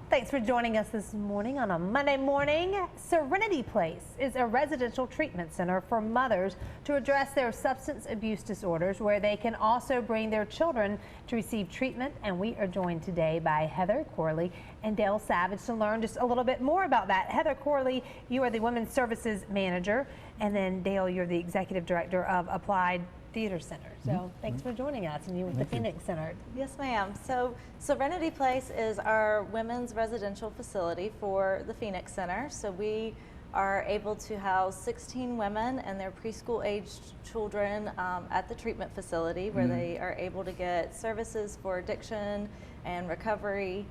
Thanks for joining us this morning on a Monday morning. Serenity Place is a residential treatment center for mothers to address their substance abuse disorders, where they can also bring their children to receive treatment. And we are joined today by Heather Corley and Dale Savage to learn just a little bit more about that. Heather Corley, you are the Women's Services Manager, and then Dale, you're the Executive Director of Applied Theater Center. So thanks for joining us, and you with the Phoenix Center. Yes, ma'am. So Serenity Place is our women's residential facility for the Phoenix Center. So we are able to house 16 women and their preschool aged children at the treatment facility, where they are able to get services for addiction and recovery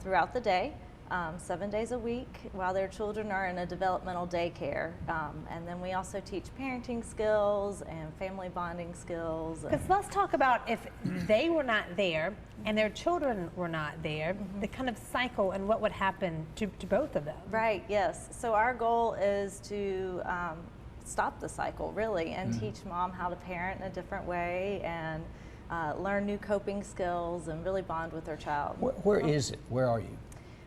throughout the day. 7 days a week while their children are in a developmental daycare. And then we also teach parenting skills and family bonding skills. Because let's talk about if they were not there and their children were not there, the kind of cycle and what would happen to both of them. Right, yes. So our goal is to stop the cycle, really, and teach mom how to parent in a different way and learn new coping skills and really bond with their child. Where is it? Where are you?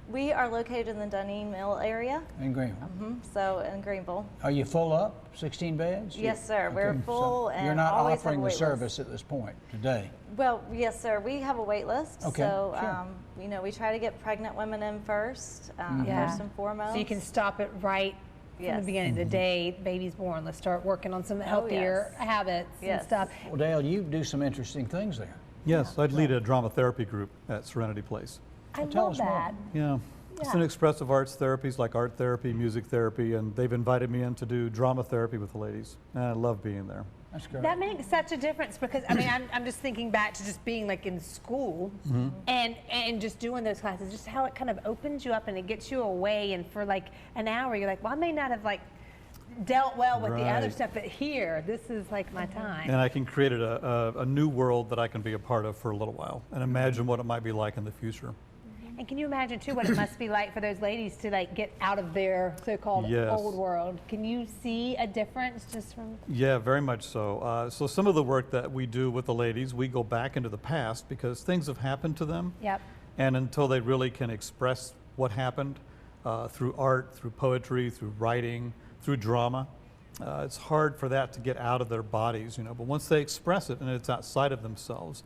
We are located in the Dunning Mill area. In Greenville. So in Greenville. Are you full up? 16 beds? Yes, sir. We're full, and you're not always offering have a the wait service list. at this point today. Well, yes, sir. We have a wait list. Okay, So, sure. you know, we try to get pregnant women in first, first and foremost. So you can stop it right from the beginning of the day, baby's born. Let's start working on some healthier habits and stuff. Well, Dale, you do some interesting things there. Yes, I'd lead a drama therapy group at Serenity Place. I tell love us more. that. Yeah. It's an expressive arts therapies like art therapy, music therapy, and they've invited me in to do drama therapy with the ladies. And I love being there. That's great. That makes such a difference, because I mean, I'm just thinking back to just being like in school and just doing those classes, just how it kind of opens you up and it gets you away, and for like an hour you're like, well, I may not have like dealt well with the other stuff, but here, this is like my time. And I can create a new world that I can be a part of for a little while and imagine what it might be like in the future. And can you imagine too what it must be like for those ladies to like get out of their so-called old world? Can you see a difference just from? Yeah, very much so. So some of the work that we do with the ladies, we go back into the past because things have happened to them. Yep. And until they really can express what happened through art, through poetry, through writing, through drama, it's hard for that to get out of their bodies, you know. But once they express it and it's outside of themselves,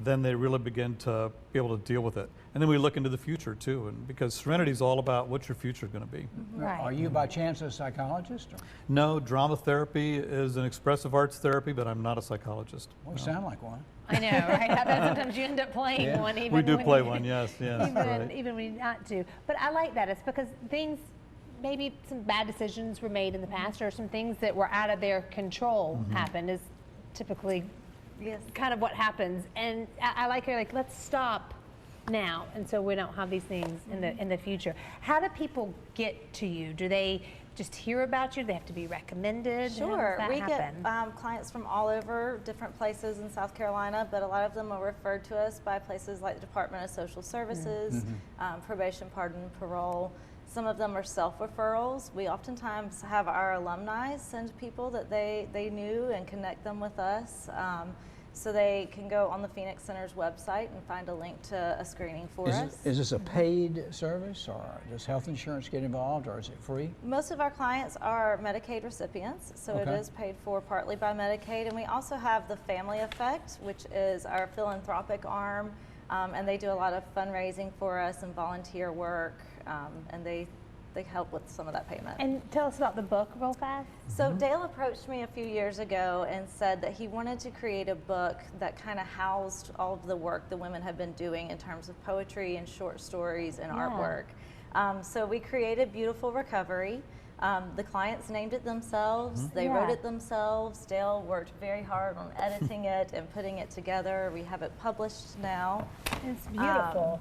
then they really begin to be able to deal with it. And then we look into the future too, and because Serenity is all about what your future is going to be. Right. Are you by chance a psychologist? Or? No, drama therapy is an expressive arts therapy, but I'm not a psychologist. Well, you sound like one. I know, right? I bet sometimes you end up playing one. Even We do when play you, one, yes, yes. even when you not to. But I like that. It's because things, maybe some bad decisions were made in the past, or some things that were out of their control happened, is typically kind of what happens. And I like her, like, let's stop now, and so we don't have these things in the future. How do people get to you? Do they just hear about you? Do they have to be recommended? Sure. How does that happen? Get clients from all over different places in South Carolina, but a lot of them are referred to us by places like the Department of Social Services, probation, pardon, parole. Some of them are self-referrals. We oftentimes have our alumni send people that they knew and connect them with us. So they can go on the Phoenix Center's website and find a link to a screening for us. Is this a paid service, or does health insurance get involved, or is it free? Most of our clients are Medicaid recipients, so it is paid for partly by Medicaid. And we also have the Family Effect, which is our philanthropic arm, and they do a lot of fundraising for us and volunteer work, and they help with some of that payment. And tell us about the book real fast. So Dale approached me a few years ago and said that he wanted to create a book that kind of housed all of the work the women have been doing in terms of poetry and short stories and artwork. So we created Beautiful Recovery. The clients named it themselves. They wrote it themselves. Dale worked very hard on editing it and putting it together. We have it published now. It's beautiful.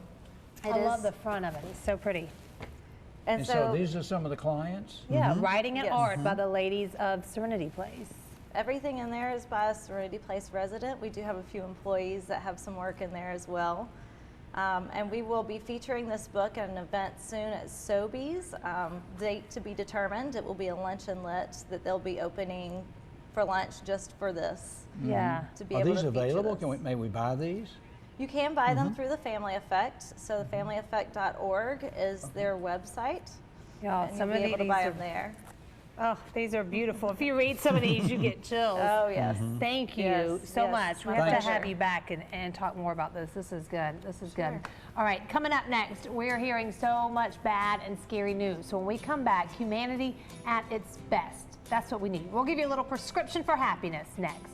I love the front of it. It's so pretty. And so these are some of the clients? Yeah, writing and art by the ladies of Serenity Place. Everything in there is by a Serenity Place resident. We do have a few employees that have some work in there as well. And we will be featuring this book at an event soon at Sobeys. Date to be determined. It will be a lunch and lit that they'll be opening for lunch just for this. Yeah. To be Are able these to feature available? this. May we buy these? You can buy them through the Family Effect. So thefamilyeffect.org is their website. Yeah, And some you'll of be able to these buy are, them there. oh, these are beautiful. If you read some of these, you get chills. Oh, yes. Thank you Yes, so yes, much. We my have to pleasure. have you back and talk more about this. This is good. This is good. Sure. All right, coming up next, we're hearing so much bad and scary news. So when we come back, humanity at its best. That's what we need. We'll give you a little prescription for happiness next.